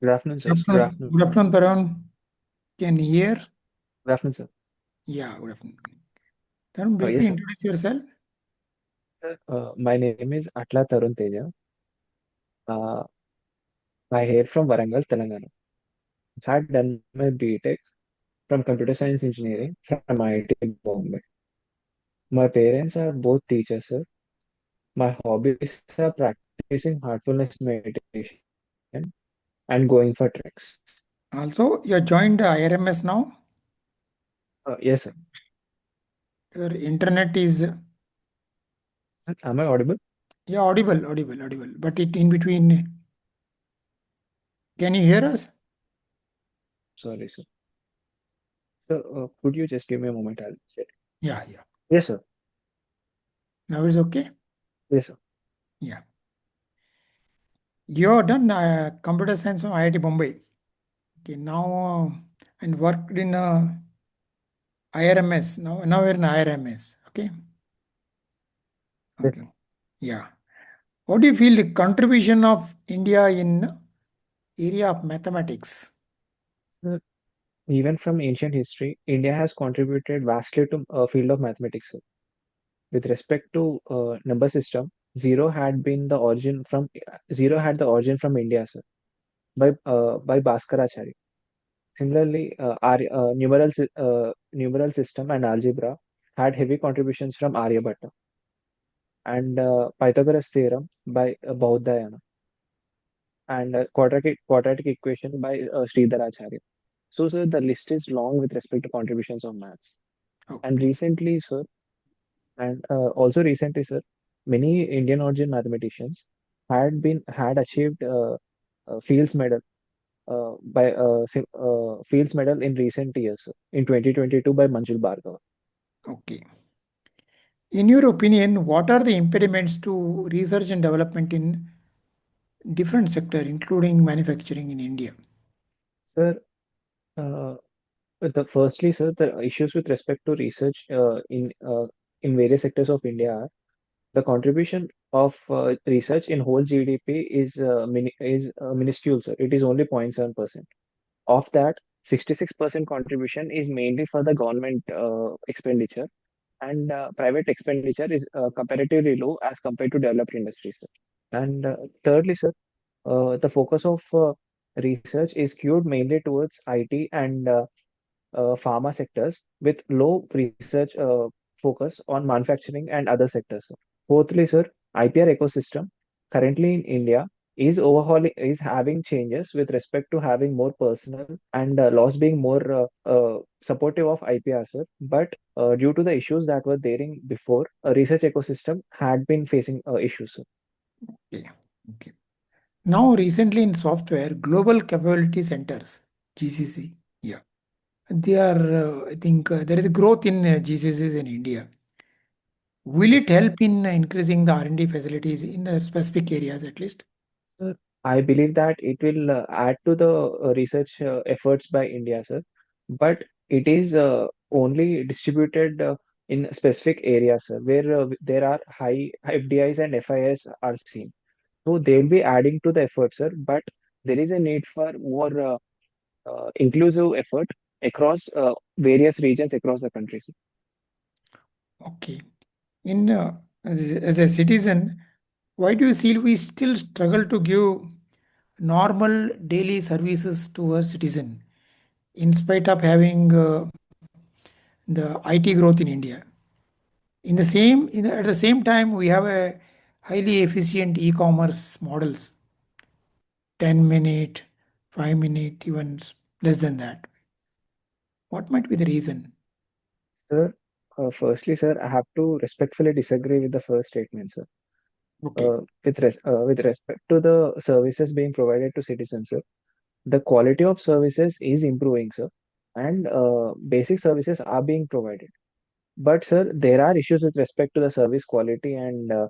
Good afternoon, sir. Good Good afternoon, afternoon. good afternoon, Tarun. Can you hear? Good afternoon, sir. Yeah, good afternoon. Tarun, briefly Yes, sir. introduce yourself. Sir, my name is ATLA THARUN TEJA. Uh, I hail from Warangal, Telangana. I had done my BTech from Computer Science Engineering from IIT Bombay. My parents are both teachers, sir. My hobbies are practicing heartfulness meditation and going for treks. Also, you have joined IRMS now. Yes, sir. Your internet is Sir, am I audible? yeah audible. But it in between. Can you hear us? Sorry, sir. So, could you just give me a moment? I'll check. Yeah. Yes, sir. Now it's okay. Yes, sir. Yeah. You have done computer science from IIT Bombay. Okay. Now and worked in IRMS. Now we're in IRMS. Okay. Yes, sir. Okay. Yeah. What do you feel the contribution of India in area of mathematics? Sir, even from ancient history, India has contributed vastly to field of mathematics, sir. With respect to number system, zero had the origin from India, sir, by Bhaskaracharya. Similarly, numeral system and algebra had heavy contributions from Aryabhatta, and Pythagoras theorem by Bauddhayana, and quadratic equation by Sridharacharya. So, sir, the list is long with respect to contributions of maths. And Okay. recently, sir, and also recently, sir, many Indian origin mathematicians had achieved Fields Medal Fields Medal in recent years, sir, in 2022 by Manjul Bhargava. Okay. In your opinion, what are the impediments to research and development in different sector, including manufacturing in India? Sir, uh, firstly, sir, the issues with respect to research in various sectors of India are the contribution of research in whole GDP is minuscule, sir. It is only 0.7%. Of that, 66% contribution is mainly for the government expenditure, and private expenditure is comparatively low as compared to developed industries, sir. And thirdly, sir, the focus of research is skewed mainly towards IT and pharma sectors with low research focus on manufacturing and other sectors, sir. Fourthly, sir, IPR ecosystem currently in India is having changes with respect to having more personal and laws being more supportive of IPR, sir. But due to the issues that were there in before, a research ecosystem had been facing issues, sir. Okay. Okay. Now, recently in software, Global Capability Centers, GCC, yeah, they are, I think, there is a growth in GCCs in India. Will Yes, it sir. help in increasing the R&D facilities in the specific areas at least? Sir, I believe that it will add to the research efforts by India, sir. But it is only distributed in specific areas, sir, where there are high FDIs and FIS are seen. So they'll be adding to the effort, sir. But there is a need for more inclusive effort across various regions across the country, sir. Okay. In as a citizen, why do you feel we still struggle to give normal daily services to a citizen in spite of having the IT growth in India? At the same time, we have a highly efficient e-commerce models, 10 minute, 5 minute, even less than that. What might be the reason? Sir, firstly, sir, I have to respectfully disagree with the first statement, sir. Okay, With respect to the services being provided to citizens, sir, the quality of services is improving, sir, and basic services are being provided. But, sir, there are issues with respect to the service quality and uh,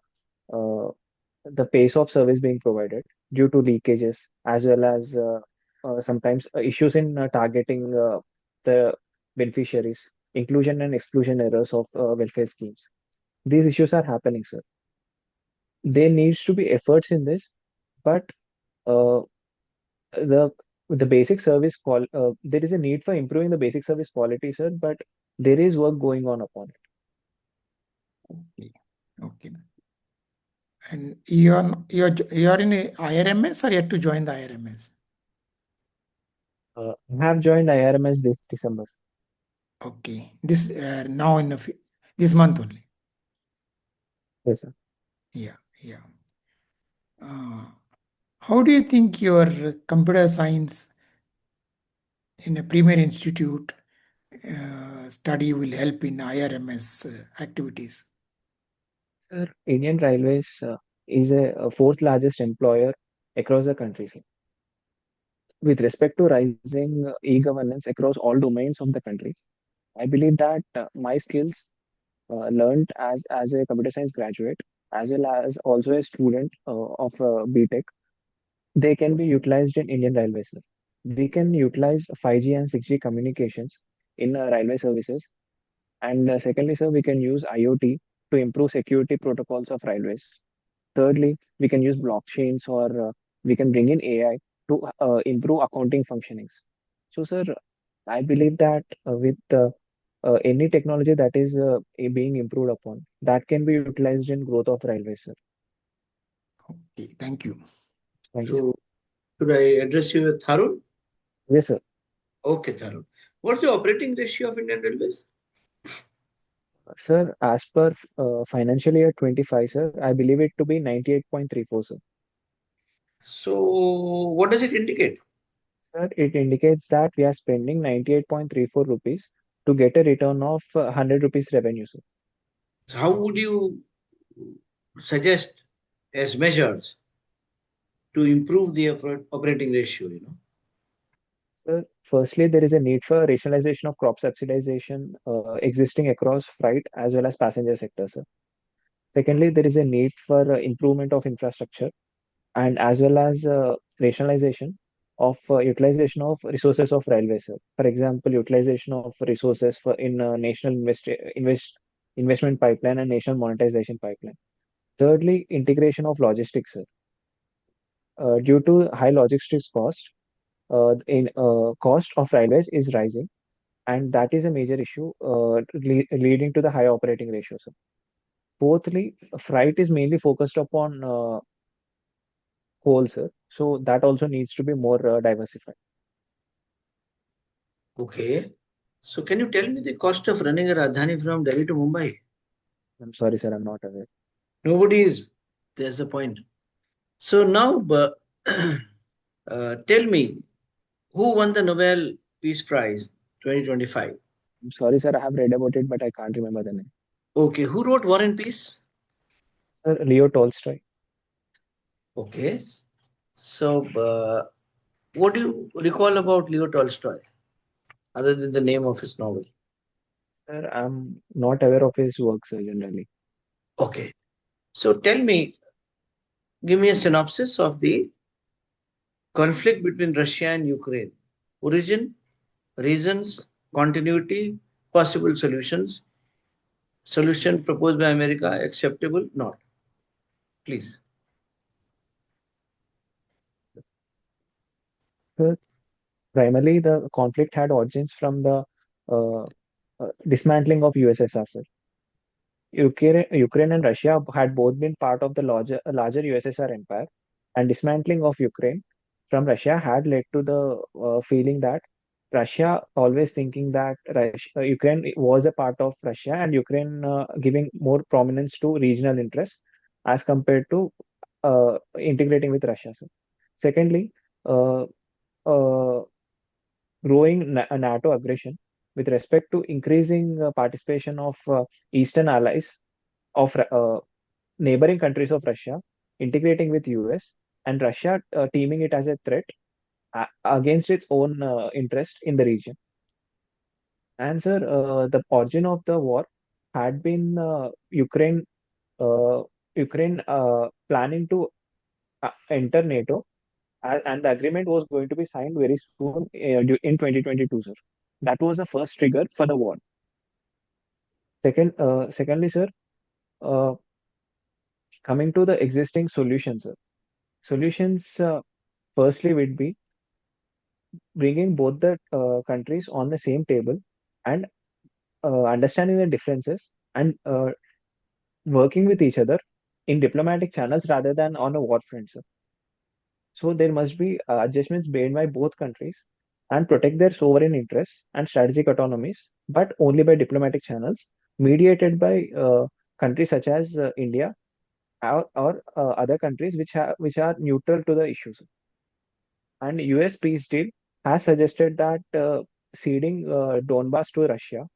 the pace of service being provided due to leakages, as well as sometimes issues in targeting the beneficiaries, inclusion and exclusion errors of welfare schemes. These issues are happening, sir. There needs to be efforts in this, but uh, The the basic service there is a need for improving the basic service quality, sir, but there is work going on upon it. Okay. Okay. And you're in a IRMS or yet to join the IRMS? I have joined IRMS this December. Okay. This now this month only. Yes, sir. Yeah. Yeah. Uh, how do you think your computer science in a premier institute study will help in IRMS activities? Sir, Indian Railways is a fourth largest employer across the country, sir. With respect to rising e-governance across all domains of the country, I believe that my skills learned as a computer science graduate, as well as also a student of BTech, they can be utilized in Indian Railways, sir. We can utilize 5G and 6G communications in railway services. And secondly, sir, we can use IoT to improve security protocols of railways. Thirdly, we can use blockchains or we can bring in AI to improve accounting functionings. So, sir, I believe that with any technology that is being improved upon, that can be utilized in growth of railways, sir. Okay, thank you. Thank you, sir. So, should I address you with Tharun? Yes, sir. Okay, Tharun. What's the operating ratio of Indian Railways? Sir, as per financial year 25, sir, I believe it to be 98.34, sir. So, what does it indicate? Sir, it indicates that we are spending 98.34 rupees to get a return of 100 rupees revenue, sir. So how would you suggest as measures to improve the operating ratio? Sir, firstly, there is a need for rationalization of crop subsidization existing across freight as well as passenger sector, sir. Secondly, there is a need for improvement of infrastructure and as well as rationalization of utilization of resources of railways, sir. For example, utilization of resources for in national investment pipeline and national monetization pipeline. Thirdly, integration of logistics, sir. Due to high logistics cost, in cost of railways is rising, and that is a major issue leading to the high operating ratio, sir. Fourthly, freight is mainly focused upon coal, sir. So that also needs to be more diversified. Okay. So, can you tell me the cost of running a Rajdhani from Delhi to Mumbai? I'm sorry, sir, I'm not aware. Nobody is. That's the point. So, now tell me, who won the Nobel Peace Prize 2025? I'm sorry, sir, I have read about it, but I can't remember the name. Okay. Who wrote War and Peace? Sir, Leo Tolstoy. Okay. So, what do you recall about Leo Tolstoy other than the name of his novel? Sir, I'm not aware of his work, sir, generally. Okay. So, tell me, give me a synopsis of the conflict between Russia and Ukraine. Origin, reasons, continuity, possible solutions. Solution proposed by America, acceptable, not. Please. Sir, primarily, the conflict had origins from the uh, dismantling of USSR, sir. Ukraine and Russia had both been part of the larger USSR empire, and dismantling of Ukraine from Russia had led to the feeling that Russia always thinking that Ukraine was a part of Russia, and Ukraine giving more prominence to regional interests as compared to integrating with Russia. So, secondly, uh, uh, growing NATO aggression with respect to increasing participation of Eastern allies of neighboring countries of Russia integrating with US and Russia teaming it as a threat against its own interest in the region. And sir, the origin of the war had been uh, Ukraine planning to enter NATO, and the agreement was going to be signed very soon in 2022, sir. That was the first trigger for the war. Secondly, sir, uh, coming to the existing solutions, sir. Solutions firstly would be bringing both the countries on the same table and understanding the differences and working with each other in diplomatic channels rather than on a war front, sir. So there must be adjustments made by both countries and protect their sovereign interests and strategic autonomies, but only by diplomatic channels mediated by countries such as India or other countries which are neutral to the issues. And US peace deal has suggested that ceding Donbas to Russia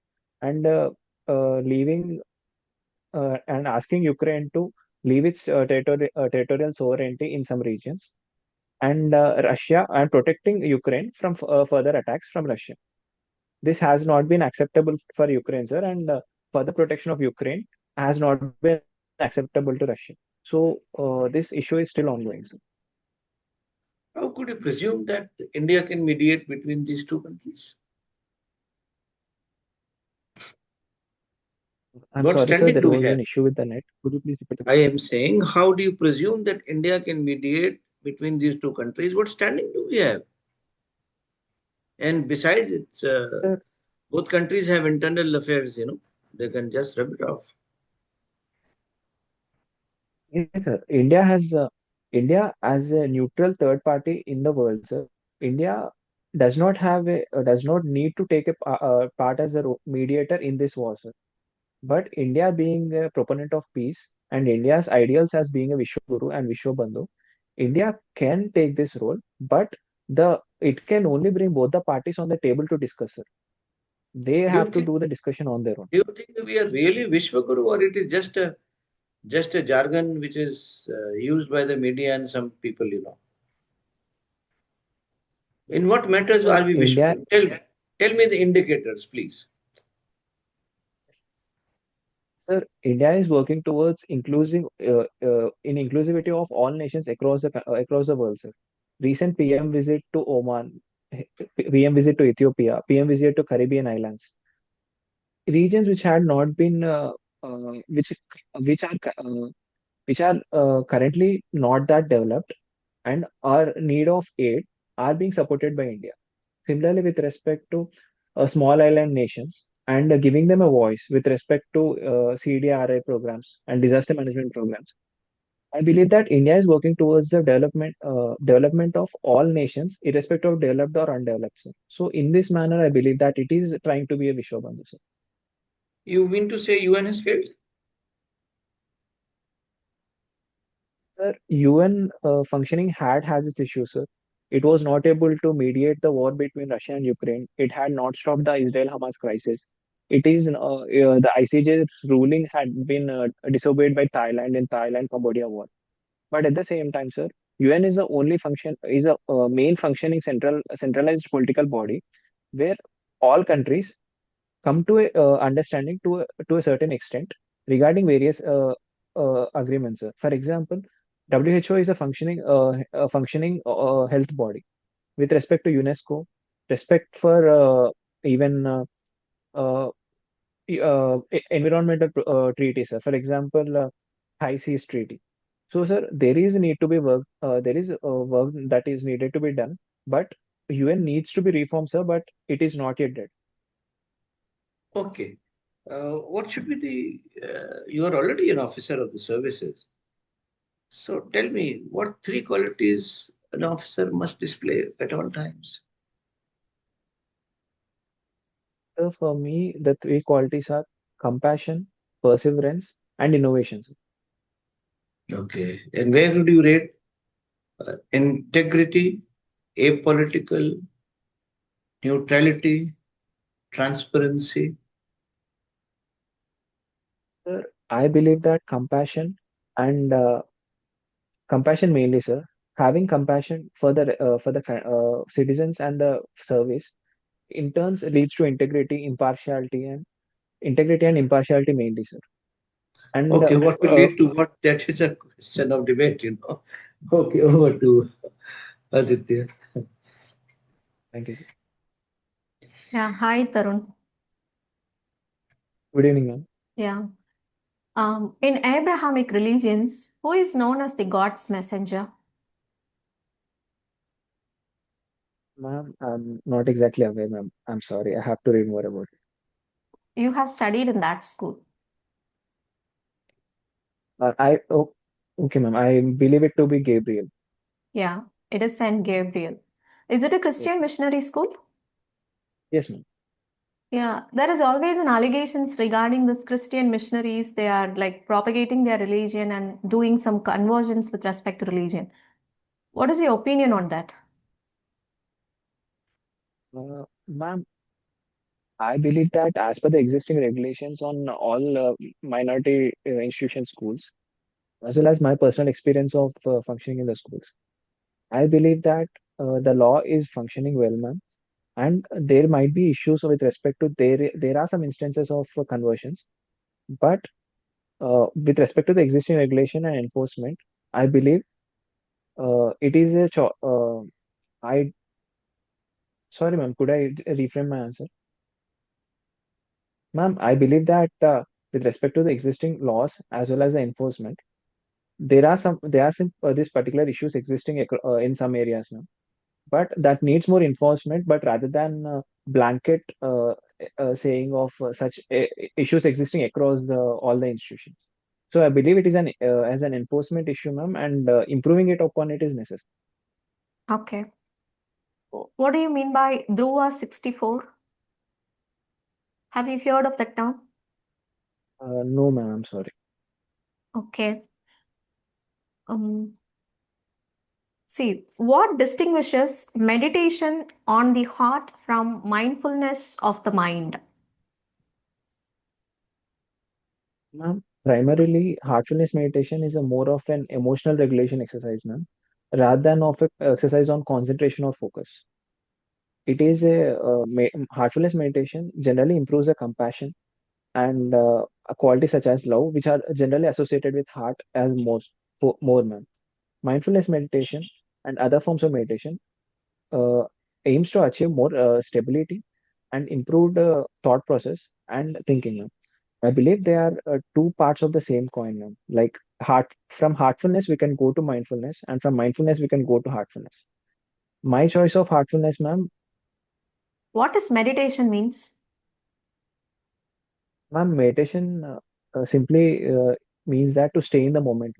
and leaving and asking Ukraine to leave its territorial sovereignty in some regions, and Russia and protecting Ukraine from further attacks from Russia. This has not been acceptable for Ukraine, sir, and further protection of Ukraine has not been acceptable to Russia. So this issue is still ongoing, sir. How could you presume that India can mediate between these two countries? I'm What sorry, sir, standing there do we was an have? issue with the net. Could you please repeat the I question? am saying, how do you presume that India can mediate between these two countries? What standing do we have? And besides, Sir, both countries have internal affairs, they can just rub it off. yes, sir. India as a neutral third party in the world, sir. India does not need to take a part as a mediator in this war, sir. But India being a proponent of peace and India's ideals as being a Vishwaguru and Vishwabandhu, India can take this role, but it can only bring both the parties on the table to discuss it. They Do you have to think do the discussion on their own. do you think that we are really Vishwaguru, or it is just a jargon which is used by the media and some people? In what matters Sir, are we India, Vishwaguru? Tell me the indicators, please. sir, India is working towards in inclusivity of all nations across the world, sir. Recent PM visit to Oman, PM visit to Ethiopia, PM visit to Caribbean islands, regions which had not been uh, which which are currently not that developed and are need of aid are being supported by India. Similarly, with respect to small island nations and giving them a voice with respect to CDRI programs and disaster management programs, I believe that India is working towards the development of all nations, irrespective of developed or undeveloped, sir. So, in this manner, I believe that it is trying to be a Vishwabandhu, sir. You mean to say UN has failed? Sir, UN functioning has its issues, sir. It was not able to mediate the war between Russia and Ukraine. It had not stopped the Israel-Hamas crisis. The ICJ's ruling had been disobeyed by Thailand in Thailand-Cambodia war. But at the same time, sir, UN is the only function is a main functioning centralized political body where all countries come to a understanding to a certain extent regarding various agreements, sir. For example, WHO is a functioning health body with respect to UNESCO, respect for even uh, environmental treaties, sir. For example, High Seas Treaty. So, sir, there is need to be work. There is work that is needed to be done, but UN needs to be reformed, sir. But it is not yet dead. Okay. What should be you are already an officer of the services. So tell me, what three qualities an officer must display at all times? So for me, the three qualities are compassion, perseverance, and innovation, sir. Okay. And where would you rate integrity, apolitical, neutrality, transparency? Sir, I believe that and compassion mainly, sir. Having compassion for the citizens and the service in turns leads to integrity and impartiality mainly, sir. And Okay, what will lead to what? That is a question of debate. Okay, over to Aditya. thank you, sir. Yeah, hi Tarun. Good evening, ma'am. Yeah. In Abrahamic religions, who is known as the God's messenger? Ma'am, I'm not exactly aware, ma'am. I'm sorry. I have to read more about it. You have studied in that school. Oh, okay, ma'am. I believe it to be Gabriel. Yeah, it is Saint Gabriel. Is it a Yes, Christian missionary school? yes, ma'am. Yeah, there is always an allegations regarding this Christian missionaries. They are like propagating their religion and doing some conversions with respect to religion. What is your opinion on that? Ma'am, I believe that as per the existing regulations on all minority institution schools, as well as my personal experience of functioning in the schools, I believe that the law is functioning well, ma'am. And there might be issues with respect to there are some instances of conversions, but with respect to the existing regulation and enforcement, I believe it is a I sorry, ma'am. Could I reframe my answer? Ma'am, I believe that with respect to the existing laws as well as the enforcement, there are some these particular issues existing in some areas now, but that needs more enforcement. But rather than blanket saying of such issues existing across all the institutions, so I believe it is an as an enforcement issue, ma'am, and improving it upon it is necessary. Okay. Oh, What do you mean by Dhruva 64? Have you heard of that term? no, ma'am, I'm sorry. Okay. Um, See, what distinguishes meditation on the heart from mindfulness of the mind? Ma'am, primarily, heartfulness meditation is a more of an emotional regulation exercise, ma'am, rather than of a exercise on concentration or focus. It is heartfulness meditation generally improves the compassion and a quality such as love, which are generally associated with heart as more, ma'am. Mindfulness meditation and other forms of meditation uh, aims to achieve more stability and improved thought process and thinking, ma'am. I believe they are two parts of the same coin, ma'am. Like from heartfulness, we can go to mindfulness, and from mindfulness, we can go to heartfulness. My choice of heartfulness, ma'am, What is meditation means? meditation simply means that to stay in the moment.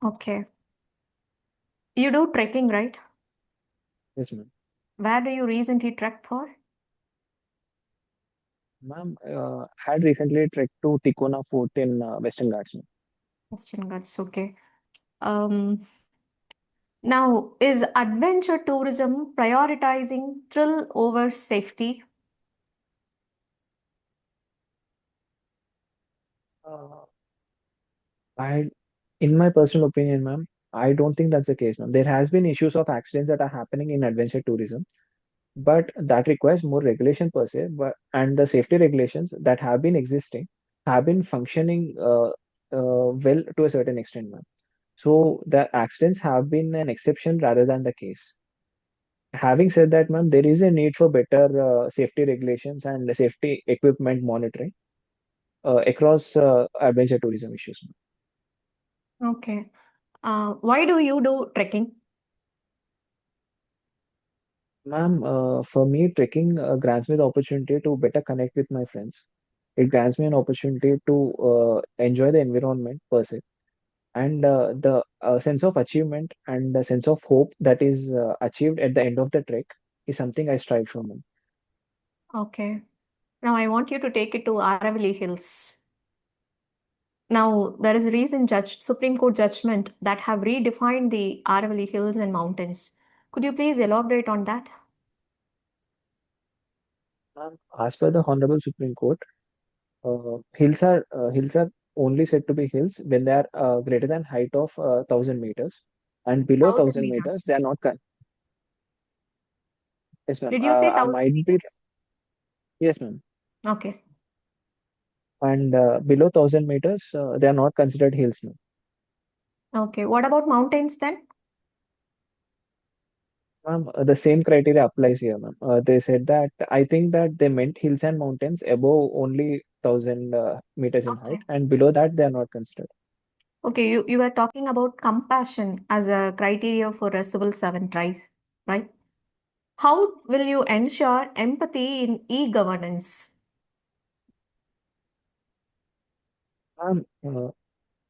Okay. You do trekking, right? Yes, ma'am. Where do you recently trek for? Ma'am, had recently trekked to Tikona Fort in Western Ghats, ma'am. Western Ghats, okay. Um, Now, is adventure tourism prioritizing thrill over safety? Uh, I, in my personal opinion, ma'am, I don't think that's the case, ma'am. There has been issues of accidents that are happening in adventure tourism, but that requires more regulation per se. But and the safety regulations that have been existing have been functioning well to a certain extent, ma'am. So the accidents have been an exception rather than the case. Having said that, ma'am, there is a need for better safety regulations and safety equipment monitoring across adventure tourism issues. Okay. Why do you do trekking? Ma'am, for me, trekking grants me the opportunity to better connect with my friends. It grants me an opportunity to enjoy the environment per se, and the sense of achievement and the sense of hope that is achieved at the end of the trek is something I strive for, ma'am. Okay. Now I want you to take it to Aravalli Hills. Now there is a recent Supreme Court judgment that have redefined the Aravalli Hills and mountains. Could you please elaborate on that? As per the Honorable Supreme Court, hills are only said to be hills when they are greater than height of 1,000 meters, and below 1,000 1,000 meters they meters. are not. Yes, ma'am. Did you say I 1,000 might be. meters? Yes, ma'am. Okay. And below 1,000 meters, they are not considered hills, ma'am. Okay. What about mountains then? Ma'am, the same criteria applies here, ma'am. They said that I think that they meant hills and mountains above only 1,000 meters in height, Okay. and below that they are not considered. Okay, you were talking about compassion as a criteria for a civil servant, right? right? How will you ensure empathy in e-governance?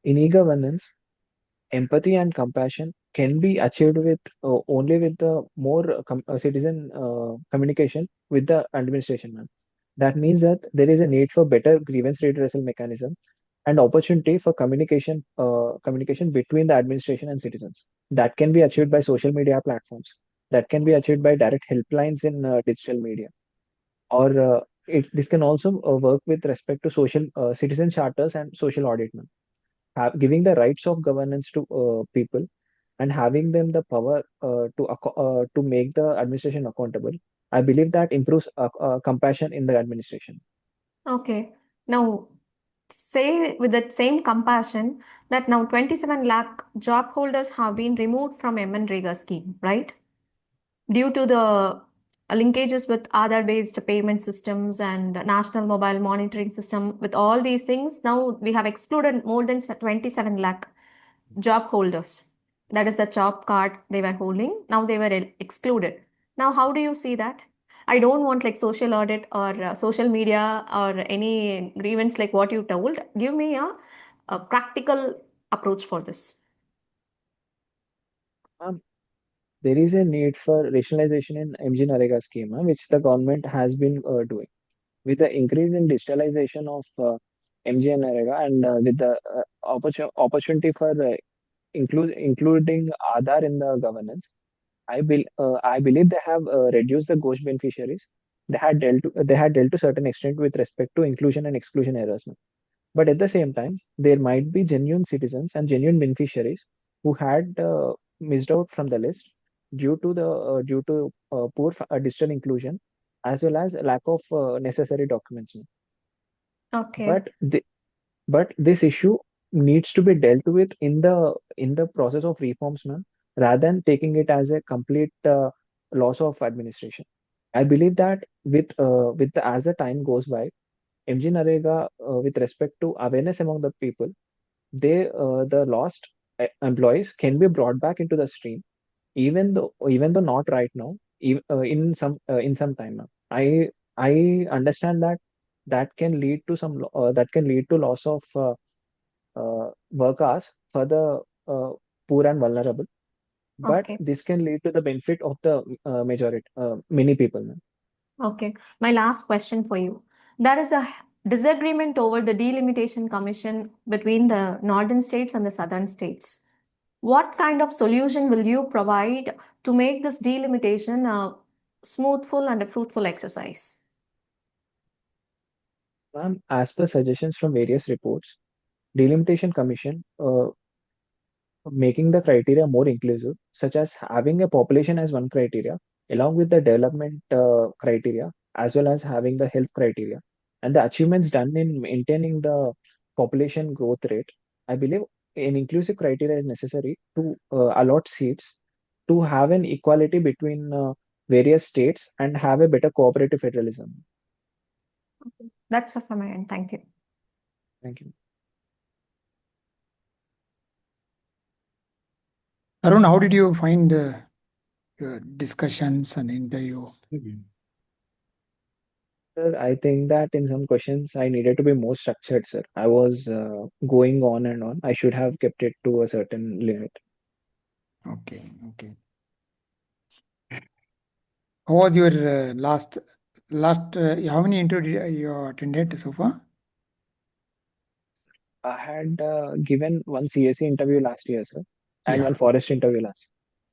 In e-governance, empathy and compassion can be achieved with only with the more citizen communication with the administration, ma'am. That means that there is a need for better grievance redressal mechanism and opportunity for communication between the administration and citizens. That can be achieved by social media platforms. That can be achieved by direct helplines in digital media. Or this can also work with respect to social citizen charters and social audit, ma'am. Giving the rights of governance to people and having them the power to make the administration accountable. I believe that improves compassion in the administration. Okay. Now, say with that same compassion that now 27 lakh job holders have been removed from MNREGA scheme, right? Due to the linkages with Aadhaar-based payment systems and national mobile monitoring system, with all these things, now we have excluded more than 27 lakh job holders. That is the job card they were holding. Now they were excluded. Now, how do you see that? I don't want like social audit or social media or any grievance like what you told. Give me a practical approach for this. Um, there is a need for rationalization in MG Narega scheme, which the government has been doing. With the increase in digitalization of MG and Narega and with the opportunity for including Aadhaar in the governance, I believe they have reduced the ghost beneficiaries. They had dealt to certain extent with respect to inclusion and exclusion errors. But at the same time, there might be genuine citizens and genuine beneficiaries who had missed out from the list due to poor digital inclusion as well as lack of necessary documents. Okay. But but this issue needs to be dealt with in the process of reforms, man, rather than taking it as a complete loss of administration. I believe that as the time goes by, MG Narega, with respect to awareness among the people, the lost employees can be brought back into the stream, even though not right now, in some time now. I understand that that can lead to loss of work hours for the poor and vulnerable, but Okay. this can lead to the benefit of the majority, many people, ma'am. Okay. My last question for you. There is a disagreement over the delimitation commission between the northern states and the southern states. What kind of solution will you provide to make this delimitation a smoothful and a fruitful exercise? Ma'am, as per suggestions from various reports, delimitation commission making the criteria more inclusive, such as having a population as one criteria, along with the development criteria, as well as having the health criteria, and the achievements done in maintaining the population growth rate. I believe an inclusive criteria is necessary to allot seats to have an equality between various states and have a better cooperative federalism. Okay. That's all from my end. Thank you. Thank you. Tarun, how did you find your discussions and interview? Sir, I think that in some questions I needed to be more structured, sir. I was going on and on. I should have kept it to a certain limit. Okay, okay. How was your last, how many interviews you attended so far? I had given one CSE interview last year, sir, and Yeah. one forest interview last.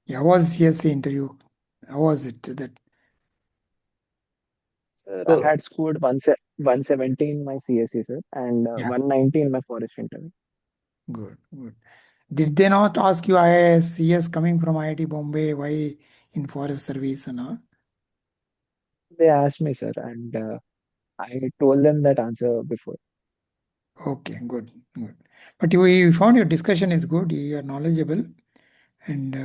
Yeah, how was CSE interview? How was it that? Sir, I So, had scored 170 in my CSE, sir, and Yeah, 190 in my forest interview. good, good. Did they not ask you IAS, CS coming from IIT Bombay, why in forest service and all? They asked me, sir, and I told them that answer before. Okay, good, good. But you found your discussion is good, you are knowledgeable, and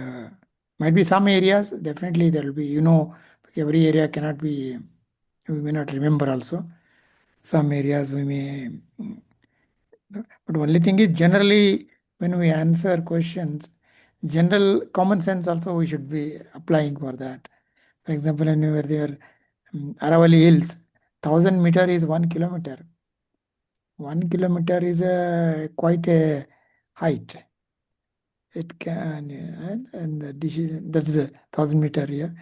might be some areas, definitely there will be, every area cannot be, we may not remember also. Some areas we may, but only thing is generally when we answer questions, general common sense also we should be applying for that. For example, when we were there, Aravali Hills, 1,000 meter is 1 kilometer. 1 kilometer is quite a height. It can, and the decision, that is a 1,000 meter here.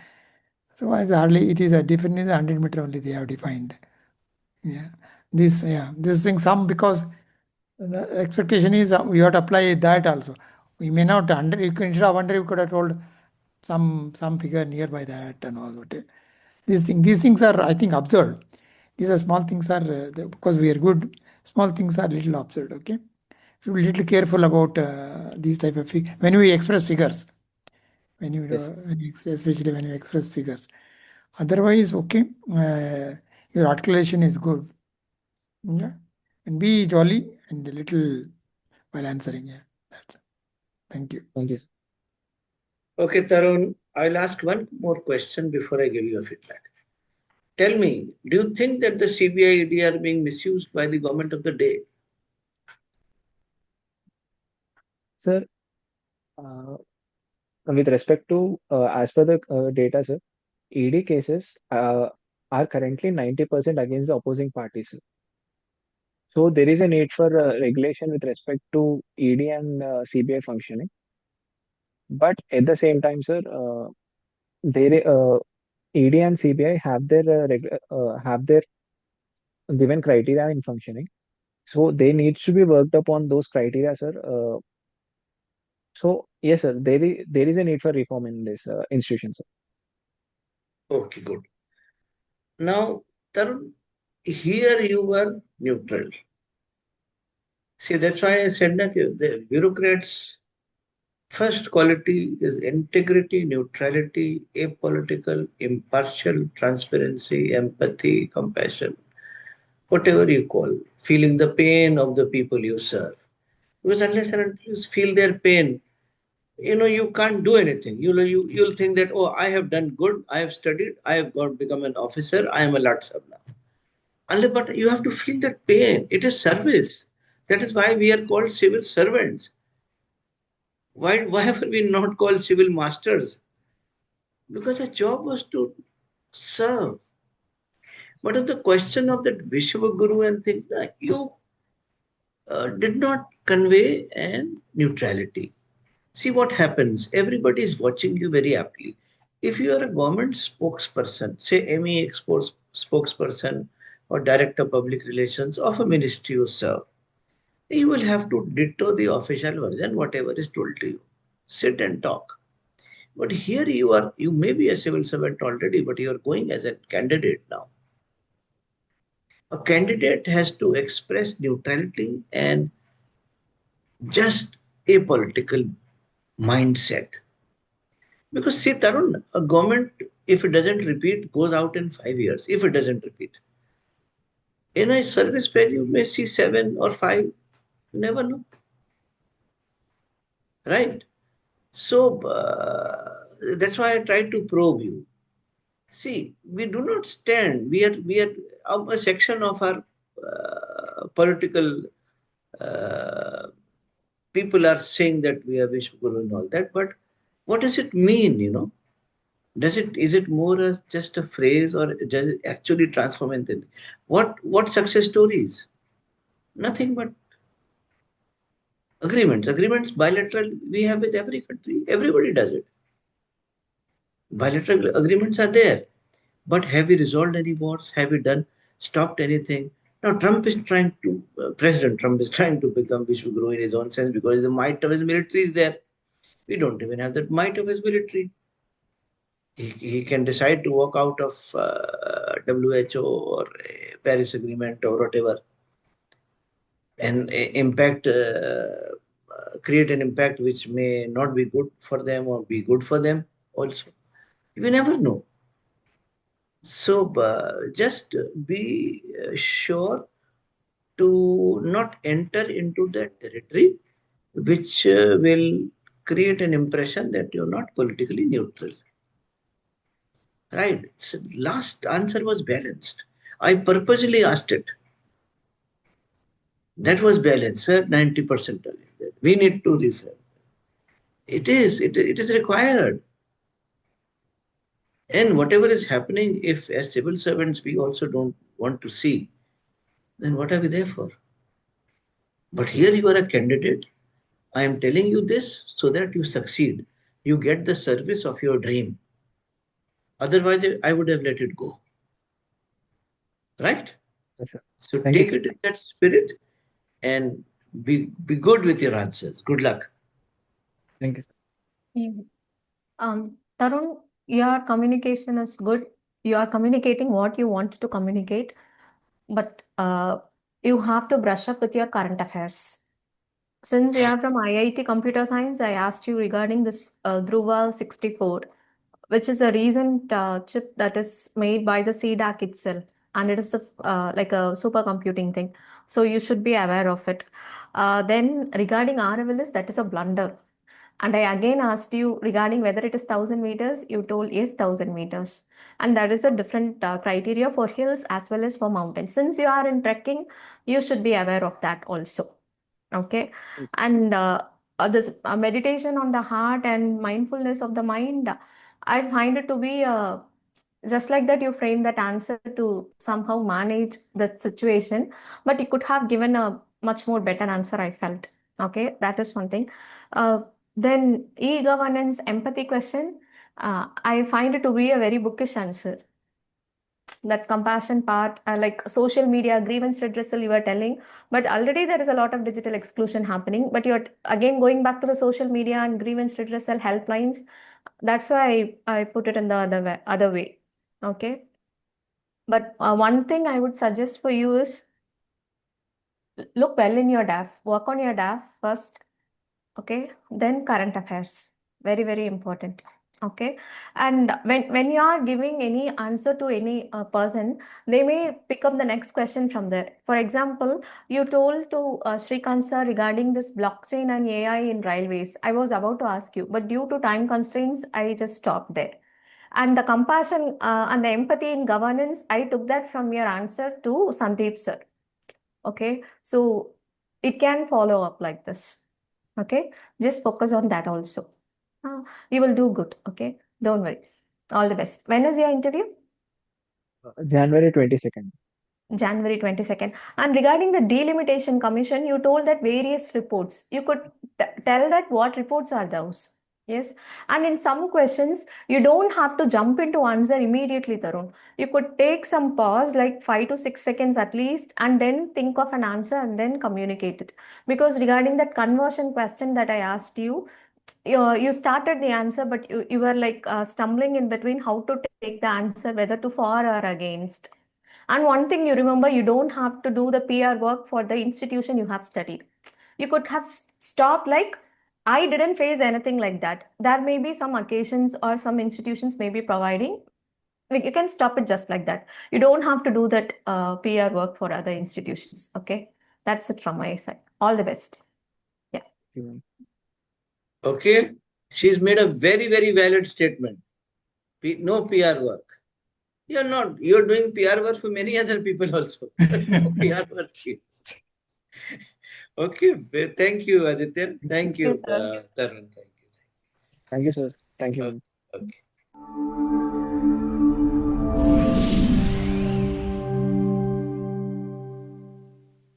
So as hardly it is a different is 100 meter only they have defined. Yeah, this thing some because the expectation is we have to apply that also. We may not you can instead of 100 you could have told some figure nearby that and all. But these things are I think absurd. These are small things are because we are good. Small things are little absurd. Okay, should be little careful about these type of when we express figures. When you Yes. especially when you express figures. Otherwise, okay, your articulation is good. Yeah, and be jolly and a little while answering. Yeah, that's it. Thank you. Thank you, sir. Okay, Tarun, I'll ask one more question before I give you a feedback. Tell me, do you think that the CBI ED are being misused by the government of the day? Sir, uh, with respect to, as per the data, sir, ED cases are currently 90% against the opposing parties, sir. So there is a need for regulation with respect to ED and CBI functioning. But at the same time, sir, ED and CBI have their given criteria in functioning. So they needs to be worked upon those criteria, sir. So yes, sir, there is a need for reform in this institution, sir. Okay, good. Now, Tarun, here you were neutral. See, that's why I said that the bureaucrats' first quality is integrity, neutrality, apolitical, impartial, transparency, empathy, compassion, whatever you call, feeling the pain of the people you serve. Because unless and until you feel their pain, you can't do anything. You'll think that, oh, I have done good, I have studied, I have become an officer, I am a Lat Sab now. But you have to feel that pain. It is service. That is why we are called civil servants. Why were we not called civil masters? Because our job was to serve. But on the question of that Vishwaguru and things, you did not convey an neutrality. See what happens. Everybody is watching you very aptly. If you are a government spokesperson, say MEA spokesperson or director of public relations of a ministry you serve, you will have to ditto the official version, whatever is told to you. Sit and talk. But here you may be a civil servant already, but you are going as a candidate now. A candidate has to express neutrality and just a political mindset. Because see, Tarun, a government, if it doesn't repeat, goes out in 5 years. If it doesn't repeat. In a service fair, you may see 7 or 5. You never know. Right? So that's why I try to probe you. See, we do not stand. We are a section of our political people are saying that we are Vishwaguru and all that, but what does it mean? Is it more as just a phrase or does it actually transform anything? What success stories? Nothing but agreements. Agreements bilateral we have with every country. Everybody does it. Bilateral agreements are there. But have we resolved any wars? Have we stopped anything? Now, President Trump is trying to become Vishwaguru in his own sense because the might of his military is there. We don't even have that might of his military. He can decide to walk out of WHO or Paris Agreement or whatever and create an impact which may not be good for them or be good for them also. We never know. So just be sure to not enter into that territory which will create an impression that you're not politically neutral. Right? So last answer was balanced. I purposely asked it. That was balanced, sir, 90% of it. We need to reframe. It is required. And whatever is happening, if as civil servants we also don't want to see, then what are we there for? But here you are a candidate. I am telling you this so that you succeed. You get the service of your dream. Otherwise, I would have let it go. Right? Yes, sir. So Thank you, take sir. it in that spirit and be good with your answers. Good luck. Thank you, sir. Tarun, your communication is good. You are communicating what you want to communicate, but you have to brush up with your current affairs. Since you are from IIT Computer Science, I asked you regarding this Dhruva 64, which is a recent chip that is made by the CDAC itself, and it is like a supercomputing thing. So you should be aware of it. Then regarding RLS, that is a blunder. And I again asked you regarding whether it is 1,000 meters. You told yes, 1,000 meters. And that is a different criteria for hills as well as for mountains. Since you are in trekking, you should be aware of that also. Okay. Yes, And this meditation on the heart and mindfulness of the mind, I find it to be just like that. You frame that answer to somehow manage the situation, but you could have given a much more better answer, I felt. Okay, that is one thing. Then e-governance empathy question, I find it to be a very bookish answer. That compassion part, like social media grievance redressal you were telling, but already there is a lot of digital exclusion happening, but you're again going back to the social media and grievance redressal helplines. That's why I put it in the other way. Okay, but one thing I would suggest for you is look well in your DAF, work on your DAF first. Okay, then current affairs, very very important. Okay, and when you are giving any answer to any person, they may pick up the next question from there. For example, you told to Srikanth sir regarding this blockchain and AI in railways. I was about to ask you, but due to time constraints, I just stopped there. And the compassion and the empathy in governance, I took that from your answer to Sandeep sir. Okay, so it can follow up like this. Okay, just focus on that also. You will do good. Okay, don't worry. All the best. When is your interview? January 22nd. January 22nd. And regarding the Delimitation Commission, you told that various reports. You could tell that what reports are those. Yes. And in some questions, you don't have to jump into answer immediately, Tarun. You could take some pause, like 5 to 6 seconds at least, and then think of an answer and then communicate it. Because regarding that conversion question that I asked you, you started the answer, but you were like stumbling in between how to take the answer, whether to for or against. And one thing you remember, you don't have to do the PR work for the institution you have studied. You could have stopped like, I didn't face anything like that. There may be some occasions or some institutions may be providing. Like you can stop it just like that. You don't have to do that PR work for other institutions. Okay. That's it from my side. All the best. Yeah. Thank you, ma'am. Okay. She's made a very, very valid statement. No PR work. You're not. You're doing PR work for many other people also. No PR work. Okay. Thank you, Aditya. Thank Thank you, you, sir. Tarun. Thank you. Thank you, sir. Thank you, Okay. ma'am. Okay.